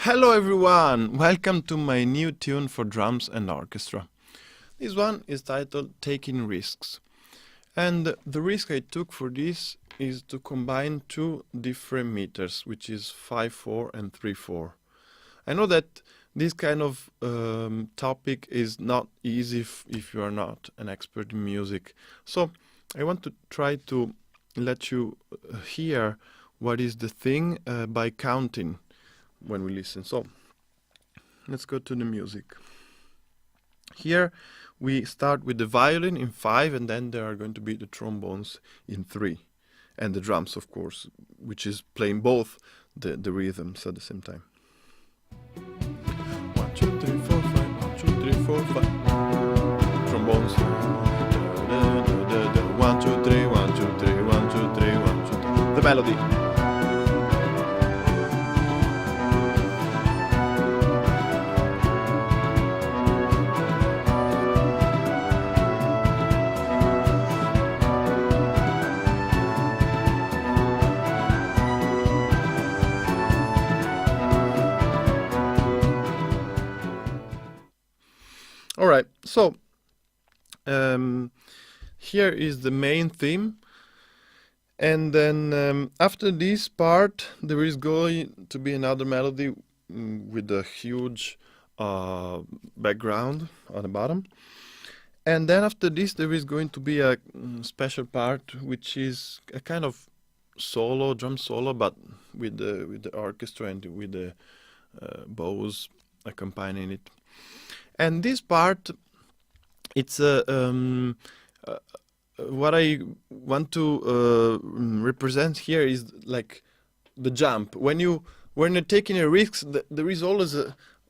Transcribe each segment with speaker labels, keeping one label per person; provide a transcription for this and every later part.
Speaker 1: Hello everyone! Welcome to my new tune for drums and orchestra. This one is titled Taking Risks. And the risk I took for this is to combine two different meters, which is 5/4 and 3/4. I know that this kind of topic is not easy if you are not an expert in music. So I want to try to let you hear what is the thing by counting when we listen. So let's go to the music. Here we start with the violin in 5, and then there are going to be the trombones in 3, and the drums, of course, which is playing both the rhythms at the same time. 1, 2, 3, 4, 5. 1, 2, 3, 4, 5. Trombones. 1, 2, 3, 1, 2, 3, 1, 2, 3, 1, 2, 3. The melody. All right, so here is the main theme, and then after this part there is going to be another melody with a huge background on the bottom, and then after this there is going to be a special part which is a kind of solo, drum solo, but with the orchestra and with the bows accompanying it. And this part, it's what I want to represent here is like the jump. When you're taking a risk, there is always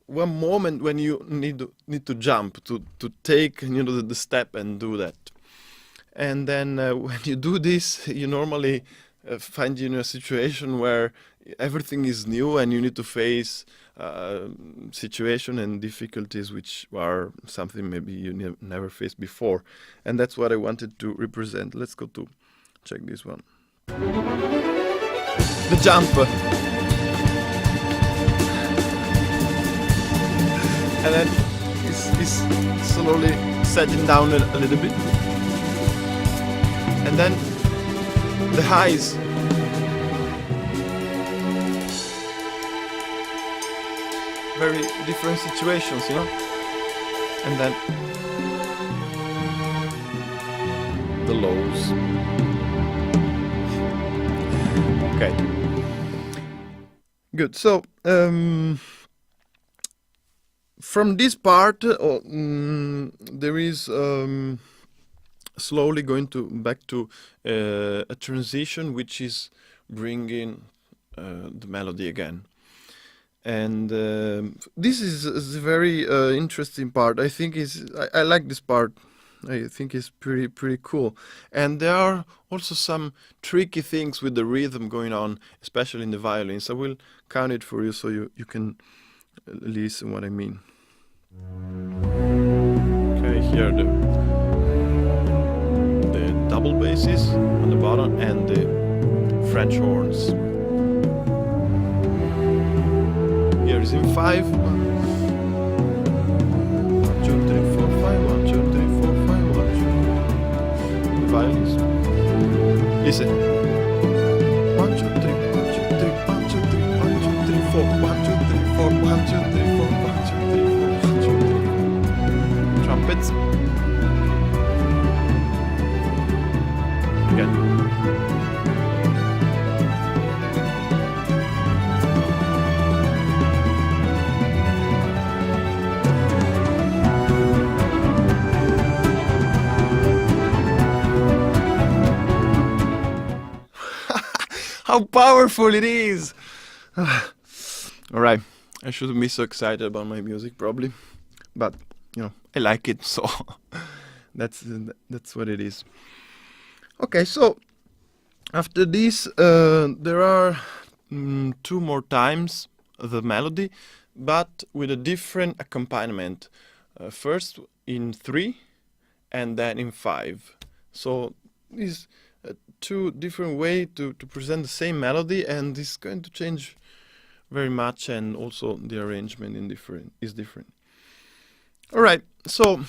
Speaker 1: one moment when you need to jump to take the step and do that. And then when you do this, you normally find you in a situation where everything is new and you need to face situation and difficulties which are something maybe you never faced before, and that's what I wanted to represent. Let's go to check this one. The jump, and then it's slowly settling down a little bit, and then the highs. Very different situations, and then the lows. Okay, good. So from this part there is slowly going back to a transition which is bringing the melody again. And this is a very interesting part. I think I like this part. I think it's pretty cool. And there are also some tricky things with the rhythm going on, especially in the violins. I will count it for you so you can listen what I mean. Okay, here the double basses on the bottom and the French horns. Here is in 5. 1, 2, 3, 4, 5. 1, 2, 3, 4, 5. 1, 2. The violins. Listen. 1, 2, 3. 1, 2, 3. 1, 2, 3. 1, 2, 3, 4. 1, 2, 3, 4. 1, 2, 3, 4. 1, 2, 3, 4. 1, 2, 3. Trumpets. Again. How powerful it is! Alright, I shouldn't be so excited about my music probably, but I like it, so that's what it is. Okay, so after this there are 2 more times the melody, but with a different accompaniment. First in 3 and then in 5. So these 2 different ways to present the same melody, and this is going to change very much, and also the arrangement is different. All right, so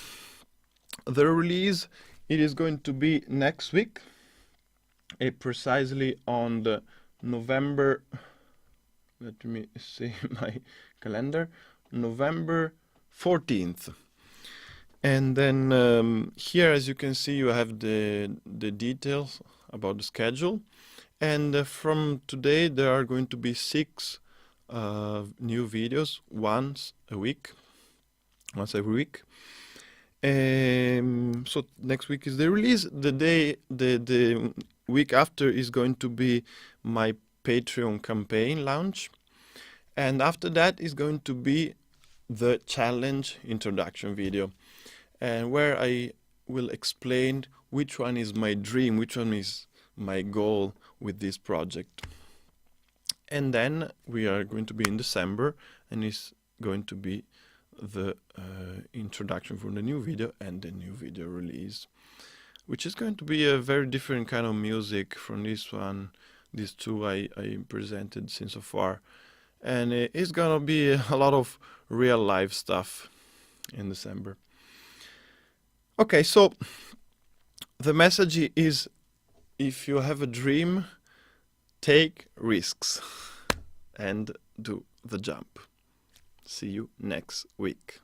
Speaker 1: the release, it is going to be next week, precisely on the November, let me see my calendar, November 14th. And then here, as you can see, you have the details about the schedule. And from today, there are going to be 6 new videos once every week. So next week is the release. The week after is going to be my Patreon campaign launch, and after that is going to be the challenge introduction video, and where I will explain which one is my dream, which one is my goal with this project. And then we are going to be in December, and it's going to be the introduction for the new video and the new video release, which is going to be a very different kind of music from this one, these two I presented since so far. And it's gonna be a lot of real life stuff in December. Okay, so the message is, if you have a dream, take risks and do the jump. See you next week.